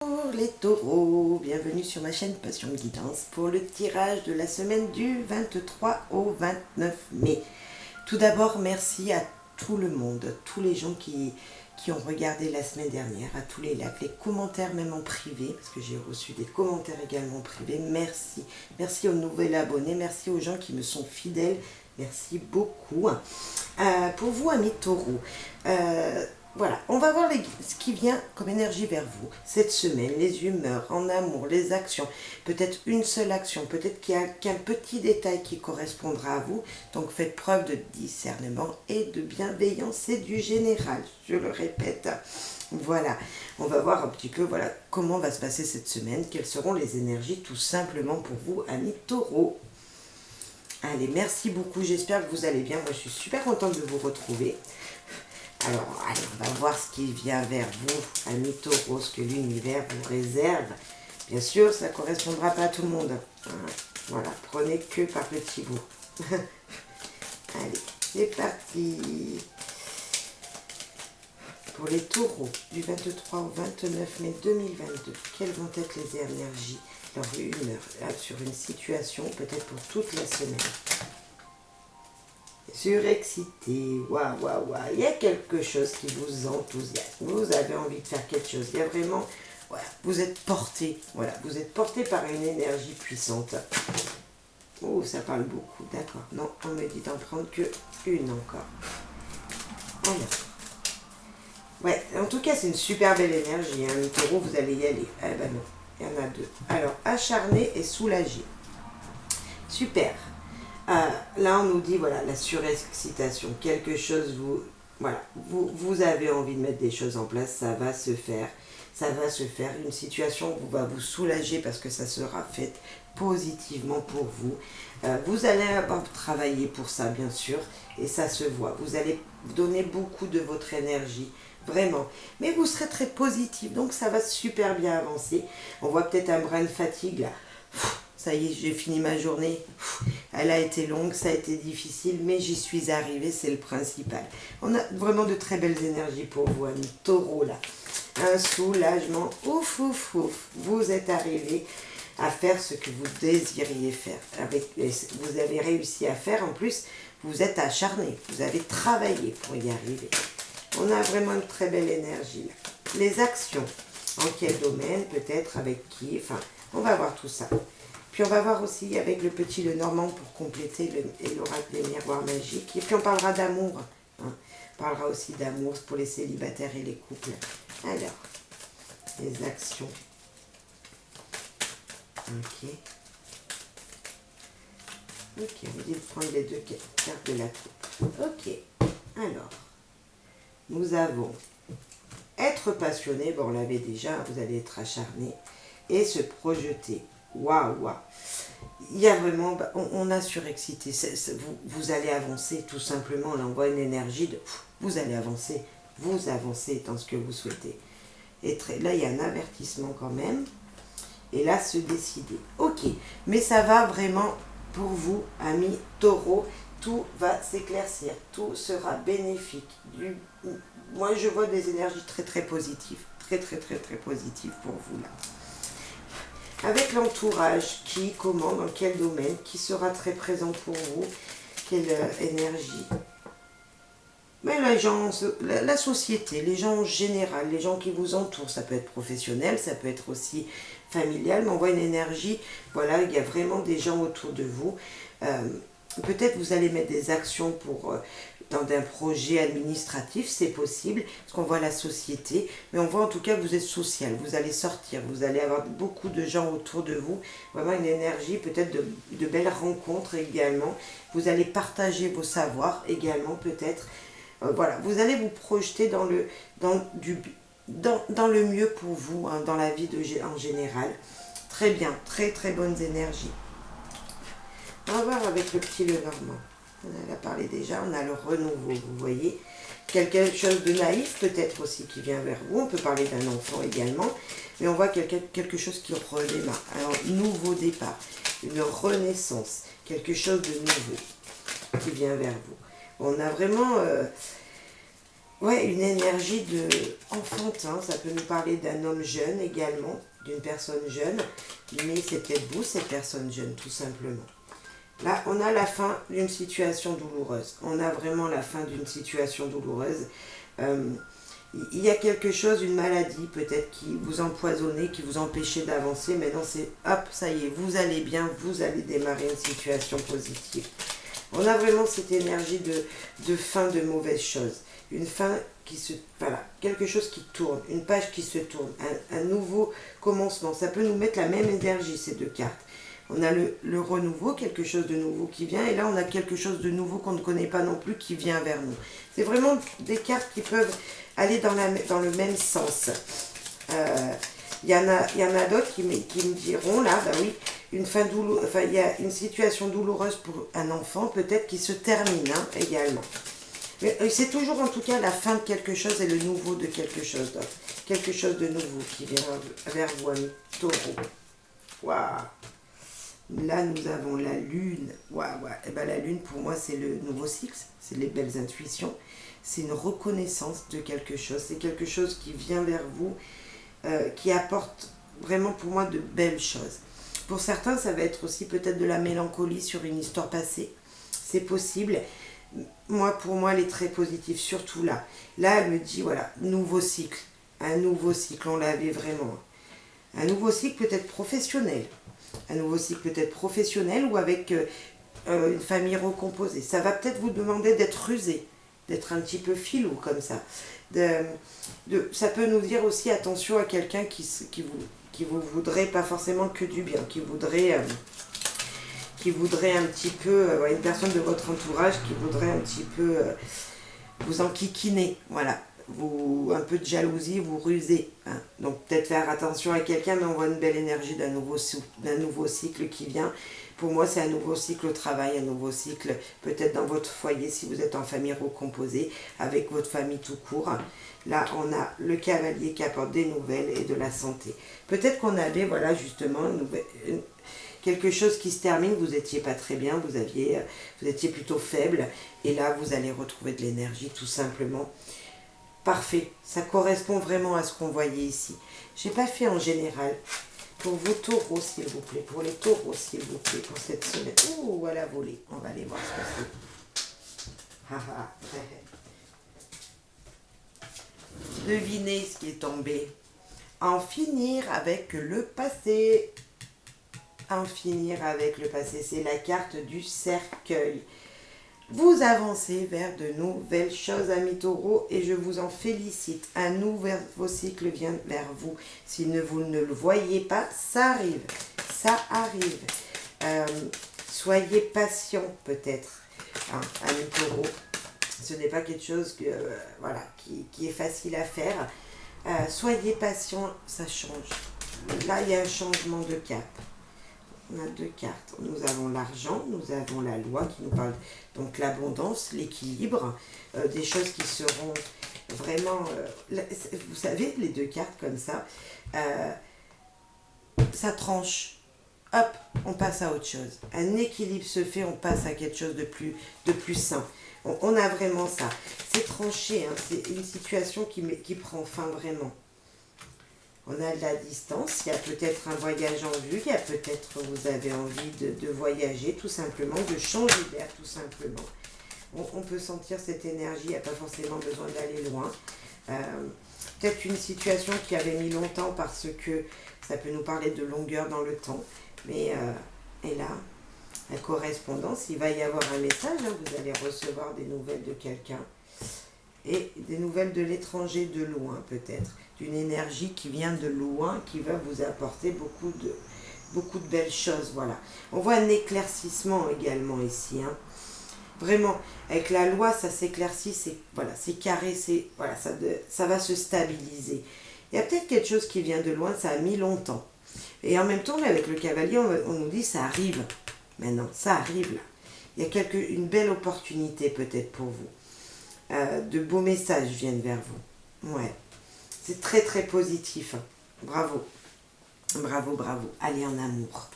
Bonjour les taureaux, bienvenue sur ma chaîne Passion Guidance pour le tirage de la semaine du 23 au 29 mai. Tout d'abord, merci à tout le monde, tous les gens qui ont regardé la semaine dernière, à tous les likes, les commentaires même en privé, parce que j'ai reçu des commentaires également en privé. Merci, merci aux nouveaux abonnés, merci aux gens qui me sont fidèles, merci beaucoup. Pour vous, amis taureaux, voilà, on va voir ce qui vient comme énergie vers vous cette semaine, les humeurs, en amour, les actions, peut-être une seule action, peut-être qu'il y a qu'un petit détail qui correspondra à vous, donc faites preuve de discernement et de bienveillance, c'est du général, je le répète. Voilà, on va voir un petit peu voilà, comment va se passer cette semaine, quelles seront les énergies tout simplement pour vous, amis taureaux. Allez, merci beaucoup, j'espère que vous allez bien, moi je suis super contente de vous retrouver. Alors, allez, on va voir ce qui vient vers vous, amis taureaux, ce que l'univers vous réserve. Bien sûr, ça ne correspondra pas à tout le monde. Voilà, prenez que par petits bouts. Allez, c'est parti. Pour les taureaux, du 23 au 29 mai 2022, quelles vont être les énergies, leur humeur sur une situation, peut-être pour toute la semaine? Surexcité, waouh, waouh, waouh, il y a quelque chose qui vous enthousiasme, vous avez envie de faire quelque chose, il y a vraiment, voilà, vous êtes porté, voilà, vous êtes porté par une énergie puissante. Oh, ça parle beaucoup, d'accord, non, on me dit d'en prendre que une encore. Alors, ouais, en tout cas, c'est une super belle énergie, hein, les taureaux, vous allez y aller. Eh ben non, il y en a deux. Alors, acharné et soulagé. Super. Là, on nous dit, voilà, la surexcitation, quelque chose, voilà, vous avez envie de mettre des choses en place, ça va se faire. Ça va se faire, une situation va vous soulager parce que ça sera fait positivement pour vous. Vous allez avoir travaillé pour ça, bien sûr, et ça se voit. Vous allez donner beaucoup de votre énergie, vraiment. Mais vous serez très positif, donc ça va super bien avancer. On voit peut-être un brin de fatigue, là. Ça y est, j'ai fini ma journée. Elle a été longue, ça a été difficile, mais j'y suis arrivée, c'est le principal. On a vraiment de très belles énergies pour vous, amis taureaux, là. Un soulagement, ouf, ouf, ouf. Vous êtes arrivé à faire ce que vous désiriez faire. Vous avez réussi à faire, en plus, vous êtes acharné, vous avez travaillé pour y arriver. On a vraiment une très belle énergie, là. Les actions, en quel domaine, peut-être, avec qui, enfin, on va voir tout ça. Puis on va voir aussi avec le petit Lenormand pour compléter l'oracle des miroirs magiques. Et puis on parlera d'amour. Hein. On parlera aussi d'amour pour les célibataires et les couples. Alors, les actions. Ok. Ok, on me dit de prendre les deux cartes de la coupe. Ok. Alors, nous avons être passionné. Bon, on l'avait déjà, vous allez être acharné. Et se projeter. Waouh, waouh. Il y a vraiment, on a surexcité. Vous allez avancer tout simplement. Là, on voit une énergie de. Vous allez avancer. Vous avancez dans ce que vous souhaitez. Et là, il y a un avertissement quand même. Et là, se décider. Ok, mais ça va vraiment pour vous, amis taureaux. Tout va s'éclaircir. Tout sera bénéfique. Moi, je vois des énergies très, très positives. Très, très, très, très positives pour vous, là. Avec l'entourage, qui, comment, dans quel domaine, qui sera très présent pour vous, quelle énergie. Mais les gens, la société, les gens en général, les gens qui vous entourent, ça peut être professionnel, ça peut être aussi familial, mais on voit une énergie, voilà, il y a vraiment des gens autour de vous. Peut-être vous allez mettre des actions pour dans un projet administratif, c'est possible, parce qu'on voit la société, mais on voit en tout cas que vous êtes social, vous allez sortir, vous allez avoir beaucoup de gens autour de vous, vraiment une énergie, peut-être de belles rencontres également, vous allez partager vos savoirs également peut-être, voilà, vous allez vous projeter dans le mieux pour vous, hein, dans la vie en général, très bien, très très bonnes énergies. On va voir avec le petit Lenormand. On en a parlé déjà, on a le renouveau, vous voyez. Quelque chose de naïf peut-être aussi qui vient vers vous. On peut parler d'un enfant également. Mais on voit quelque chose qui redémarre. Alors, nouveau départ, une renaissance, quelque chose de nouveau qui vient vers vous. On a vraiment Ouais, une énergie de enfantin, ça peut nous parler d'un homme jeune également, d'une personne jeune, mais c'est peut-être vous, cette personne jeune, tout simplement. Là, on a la fin d'une situation douloureuse. On a vraiment la fin d'une situation douloureuse. Euh, il y a quelque chose, une maladie peut-être qui vous empoisonnait, qui vous empêchait d'avancer. Maintenant, c'est hop, ça y est, vous allez bien, vous allez démarrer une situation positive. On a vraiment cette énergie de fin de mauvaises choses. Une fin qui se... Voilà, quelque chose qui tourne, une page qui se tourne, un nouveau commencement. Ça peut nous mettre la même énergie, ces deux cartes. On a le renouveau, quelque chose de nouveau qui vient, et là on a quelque chose de nouveau qu'on ne connaît pas non plus qui vient vers nous. C'est vraiment des cartes qui peuvent aller dans le même sens. Il y en a d'autres qui me diront, là, bah oui, une fin douloureuse, enfin il y a une situation douloureuse pour un enfant, peut-être qui se termine hein, également. Mais c'est toujours en tout cas la fin de quelque chose et le nouveau de quelque chose d'autre. Quelque chose de nouveau qui vient vers vous, ami taureau. Waouh! Là, nous avons la lune. Waouh, ouais. Et ben, la lune, pour moi, c'est le nouveau cycle. C'est les belles intuitions. C'est une reconnaissance de quelque chose. C'est quelque chose qui vient vers vous, qui apporte vraiment pour moi de belles choses. Pour certains, ça va être aussi peut-être de la mélancolie sur une histoire passée. C'est possible. Moi, pour moi, elle est très positive, surtout là. Là, elle me dit, voilà, nouveau cycle. Un nouveau cycle, on l'avait vraiment. Un nouveau cycle peut-être professionnel. Un nouveau cycle peut-être professionnel ou avec une famille recomposée. Ça va peut-être vous demander d'être rusé, d'être un petit peu filou comme ça. Ça peut nous dire aussi attention à quelqu'un qui vous voudrait pas forcément que du bien, qui voudrait un petit peu, une personne de votre entourage qui voudrait un petit peu vous enquiquiner, voilà. Un peu de jalousie, vous rusez. Hein. Donc peut-être faire attention à quelqu'un, mais on voit une belle énergie d'un nouveau cycle qui vient. Pour moi, c'est un nouveau cycle au travail, un nouveau cycle peut-être dans votre foyer si vous êtes en famille recomposée, avec votre famille tout court. Là, on a le cavalier qui apporte des nouvelles et de la santé. Peut-être qu'on avait, voilà, justement, quelque chose qui se termine, vous n'étiez pas très bien, vous étiez plutôt faible, et là, vous allez retrouver de l'énergie tout simplement. Parfait, ça correspond vraiment à ce qu'on voyait ici. J'ai pas fait en général. Pour vos taureaux, s'il vous plaît. Pour les taureaux, s'il vous plaît. Pour cette semaine. Ouh, elle a volé. On va aller voir ce que c'est. Devinez ce qui est tombé. En finir avec le passé. En finir avec le passé. C'est la carte du cercueil. Vous avancez vers de nouvelles choses, amis taureaux, et je vous en félicite. Un nouveau cycle vient vers vous. Si vous ne le voyez pas, ça arrive. Ça arrive. Soyez patient, peut-être, hein, amis taureaux. Ce n'est pas quelque chose qui est facile à faire. Soyez patient, ça change. Là, il y a un changement de cap. On a deux cartes. Nous avons l'argent, nous avons la loi qui nous parle donc l'abondance, l'équilibre, des choses qui seront vraiment... vous savez, les deux cartes comme ça, ça tranche. Hop, on passe à autre chose. Un équilibre se fait, on passe à quelque chose de plus sain. On a vraiment ça. C'est tranché, hein, c'est une situation qui prend fin vraiment. On a de la distance, il y a peut-être un voyage en vue, il y a peut-être vous avez envie de voyager tout simplement, de changer d'air tout simplement. On peut sentir cette énergie, il n'y a pas forcément besoin d'aller loin. Peut-être une situation qui avait mis longtemps parce que ça peut nous parler de longueur dans le temps. Mais et là, la correspondance, il va y avoir un message, hein, vous allez recevoir des nouvelles de quelqu'un. Et des nouvelles de l'étranger de loin peut-être, d'une énergie qui vient de loin, qui va vous apporter beaucoup de belles choses, voilà. On voit un éclaircissement également ici, hein. Vraiment, avec la loi, ça s'éclaircit, c'est carré, ça va se stabiliser. Il y a peut-être quelque chose qui vient de loin, ça a mis longtemps. Et en même temps, là, avec le cavalier, on nous dit ça arrive. Maintenant, ça arrive là. Il y a une belle opportunité peut-être pour vous. De beaux messages viennent vers vous. Ouais. C'est très très positif. Hein. Bravo. Bravo, bravo. Allez en amour.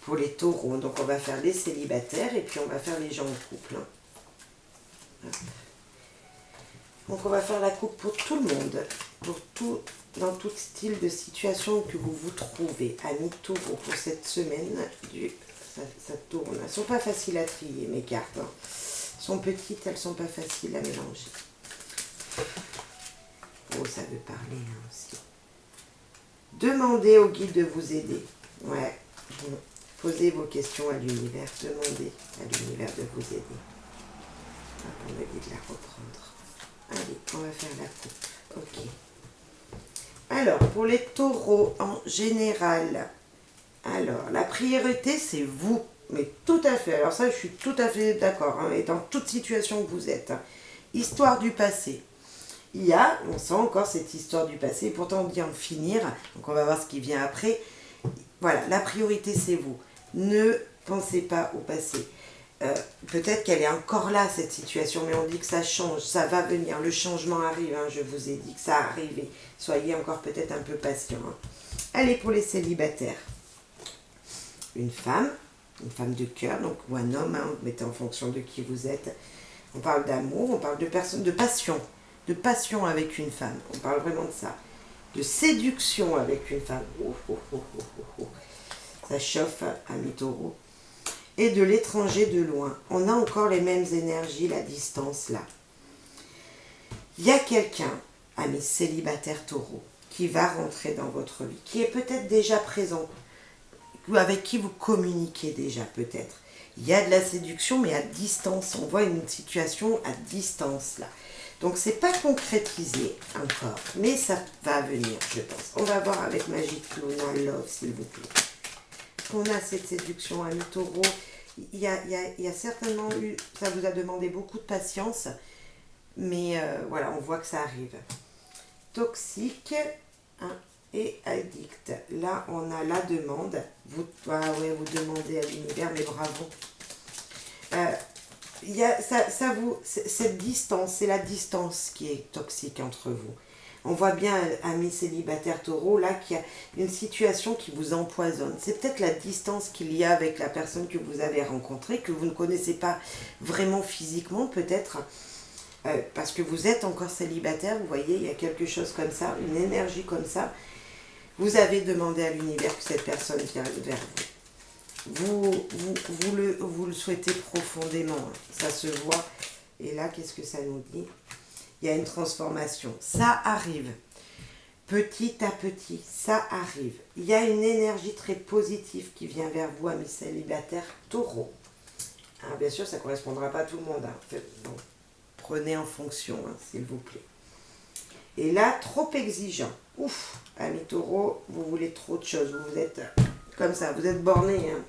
Pour les taureaux. Donc on va faire les célibataires et puis on va faire les gens en couple. Hein. Donc on va faire la coupe pour tout le monde, pour tout, dans tout style de situation que vous vous trouvez. Amis taureaux, pour cette semaine, ça tourne. Elles ne sont pas faciles à trier, mes cartes. Hein. Elles sont petites, elles ne sont pas faciles à mélanger. Oh, ça veut parler hein, aussi. Demandez au guide de vous aider. Ouais. Posez vos questions à l'univers. Demandez à l'univers de vous aider. On va guide la reprendre. Allez, on va faire la coupe. Ok. Alors, pour les taureaux en général, alors, la priorité, c'est vous. Mais tout à fait. Alors ça, je suis tout à fait d'accord. Hein, et dans toute situation que vous êtes. Hein. Histoire du passé. On sent encore cette histoire du passé. Pourtant, on dit en finir. Donc, on va voir ce qui vient après. Voilà, la priorité, c'est vous. Ne pensez pas au passé. Peut-être qu'elle est encore là, cette situation, mais on dit que ça change, ça va venir, le changement arrive, hein, je vous ai dit que ça arrivait. Soyez encore peut-être un peu patient. Hein. Allez, pour les célibataires. Une femme de cœur, donc, ou un homme, hein, vous mettez en fonction de qui vous êtes. On parle d'amour, on parle de personne, de passion avec une femme, on parle vraiment de ça. De séduction avec une femme. Ça chauffe, amis taureaux. Et de l'étranger de loin. On a encore les mêmes énergies, la distance là. Il y a quelqu'un, amis célibataires taureaux, qui va rentrer dans votre vie, qui est peut-être déjà présent, ou avec qui vous communiquez déjà peut-être. Il y a de la séduction, mais à distance. On voit une situation à distance là. Donc c'est pas concrétisé encore, mais ça va venir, je pense. On va voir avec Magic Luna Love, s'il vous plaît. On a cette séduction à taureau. Il y a certainement eu, ça vous a demandé beaucoup de patience, mais voilà, on voit que ça arrive. Toxique hein, et addict. Là, on a la demande. Vous demandez à l'univers, mais bravo. Cette distance, c'est la distance qui est toxique entre vous. On voit bien, amis célibataires taureaux, là, qu'il y a une situation qui vous empoisonne. C'est peut-être la distance qu'il y a avec la personne que vous avez rencontrée, que vous ne connaissez pas vraiment physiquement, peut-être, parce que vous êtes encore célibataire, vous voyez, il y a quelque chose comme ça, une énergie comme ça. Vous avez demandé à l'univers que cette personne vienne vers vous. Vous le souhaitez profondément, ça se voit. Et là, qu'est-ce que ça nous dit ? Il y a une transformation. Ça arrive. Petit à petit, ça arrive. Il y a une énergie très positive qui vient vers vous, amis célibataires taureaux. Hein, bien sûr, ça ne correspondra pas à tout le monde. Hein. Donc, prenez en fonction, hein, s'il vous plaît. Et là, trop exigeant. Ouf, amis taureaux, vous voulez trop de choses. Vous êtes comme ça, vous êtes bornés. Hein.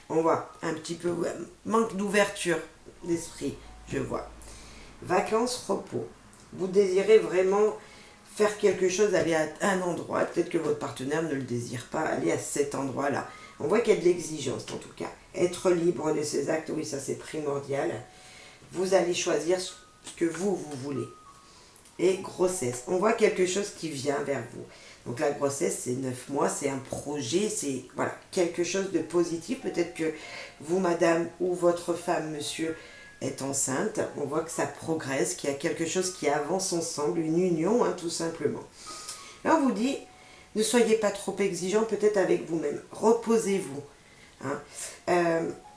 On voit un petit peu, manque d'ouverture d'esprit, je vois. Vacances, repos. Vous désirez vraiment faire quelque chose, aller à un endroit. Peut-être que votre partenaire ne le désire pas, aller à cet endroit-là. On voit qu'il y a de l'exigence en tout cas. Être libre de ses actes, oui, ça c'est primordial. Vous allez choisir ce que vous voulez. Et grossesse. On voit quelque chose qui vient vers vous. Donc la grossesse, c'est 9 mois, c'est un projet, c'est voilà, quelque chose de positif. Peut-être que vous, madame, ou votre femme, monsieur, est enceinte, on voit que ça progresse, qu'il y a quelque chose qui avance ensemble, une union, hein, tout simplement. Là, on vous dit, ne soyez pas trop exigeant, peut-être avec vous-même. Reposez-vous. Hein.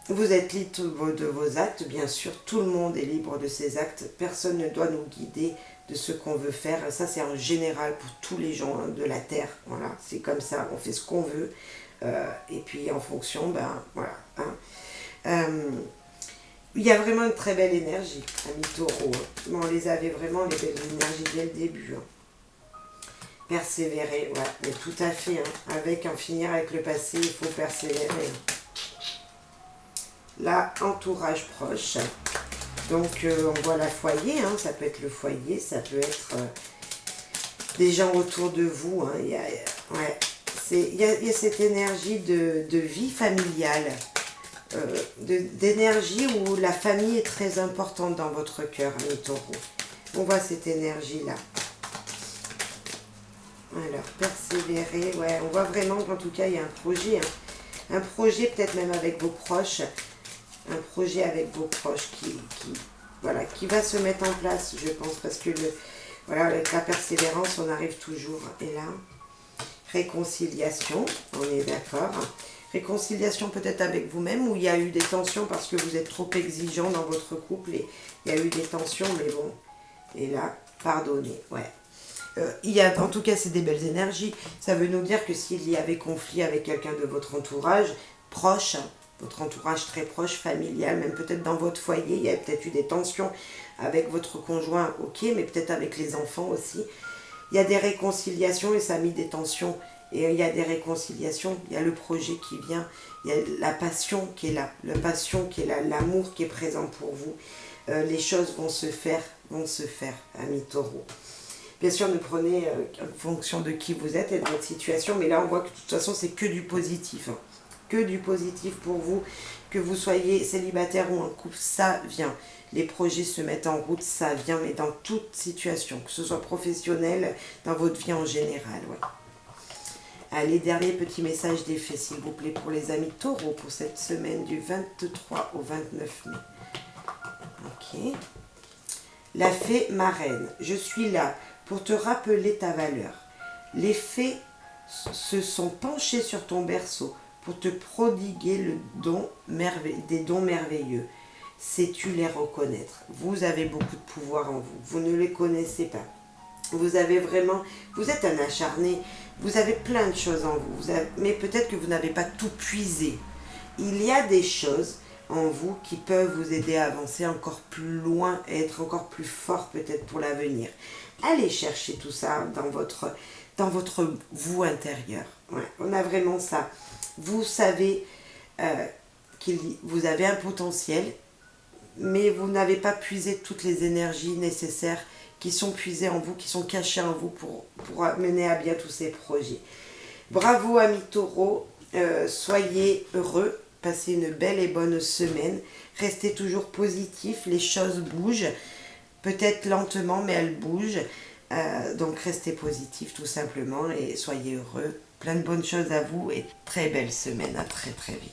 Vous êtes libre de vos actes, bien sûr, tout le monde est libre de ses actes. Personne ne doit nous guider de ce qu'on veut faire. Ça, c'est en général pour tous les gens hein, de la Terre. Voilà, c'est comme ça, on fait ce qu'on veut. Et puis, en fonction, ben, voilà. Hein. Il y a vraiment une très belle énergie, amis taureaux. Hein. On les avait vraiment, les belles énergies dès le début. Hein. Persévérer, ouais, mais tout à fait. Hein. Avec en finir avec le passé, il faut persévérer. Hein. Là, entourage proche. Donc, on voit la foyer. Hein. Ça peut être le foyer, ça peut être des gens autour de vous. Hein. Il y a cette énergie de vie familiale. D'énergie où la famille est très importante dans votre cœur, amis taureaux. On voit cette énergie-là. Alors, persévérer, ouais, on voit vraiment qu'en tout cas, il y a un projet. Hein. Un projet peut-être même avec vos proches. Un projet avec vos proches voilà, qui va se mettre en place, je pense, parce que voilà, avec la persévérance, on arrive toujours. Et là, réconciliation, on est d'accord. Réconciliation peut-être avec vous-même, où il y a eu des tensions parce que vous êtes trop exigeant dans votre couple et il y a eu des tensions, mais bon. Et là, pardonner, ouais. En tout cas, c'est des belles énergies. Ça veut nous dire que s'il y avait conflit avec quelqu'un de votre entourage proche, votre entourage très proche, familial, même peut-être dans votre foyer, il y a peut-être eu des tensions avec votre conjoint, ok, mais peut-être avec les enfants aussi. Il y a des réconciliations et ça a mis des tensions. Et il y a des réconciliations, il y a le projet qui vient, il y a la passion qui est là, l'amour qui est présent pour vous. Les choses vont se faire, amis taureaux. Bien sûr, ne prenez en fonction de qui vous êtes et de votre situation, mais là on voit que de toute façon c'est que du positif. Hein. Que du positif pour vous, que vous soyez célibataire ou en couple, ça vient. Les projets se mettent en route, ça vient, mais dans toute situation, que ce soit professionnel, dans votre vie en général. Ouais. Allez, dernier petit message d'effet, s'il vous plaît, pour les amis taureaux, pour cette semaine du 23 au 29 mai. Ok. La fée marraine, je suis là pour te rappeler ta valeur. Les fées se sont penchées sur ton berceau pour te prodiguer des dons merveilleux. Sais-tu les reconnaître? Vous avez beaucoup de pouvoir en vous, vous ne les connaissez pas. Vous êtes un acharné, vous avez plein de choses en vous, mais peut-être que vous n'avez pas tout puisé. Il y a des choses en vous qui peuvent vous aider à avancer encore plus loin et être encore plus fort peut-être pour l'avenir. Allez chercher tout ça dans votre vous intérieur. Ouais, on a vraiment ça. Vous savez vous avez un potentiel, mais vous n'avez pas puisé toutes les énergies nécessaires qui sont puisées en vous, qui sont cachées en vous pour mener à bien tous ces projets. Bravo amis taureaux, soyez heureux, passez une belle et bonne semaine, restez toujours positifs, les choses bougent, peut-être lentement mais elles bougent, donc restez positifs tout simplement et soyez heureux, plein de bonnes choses à vous et très belle semaine, à très très vite.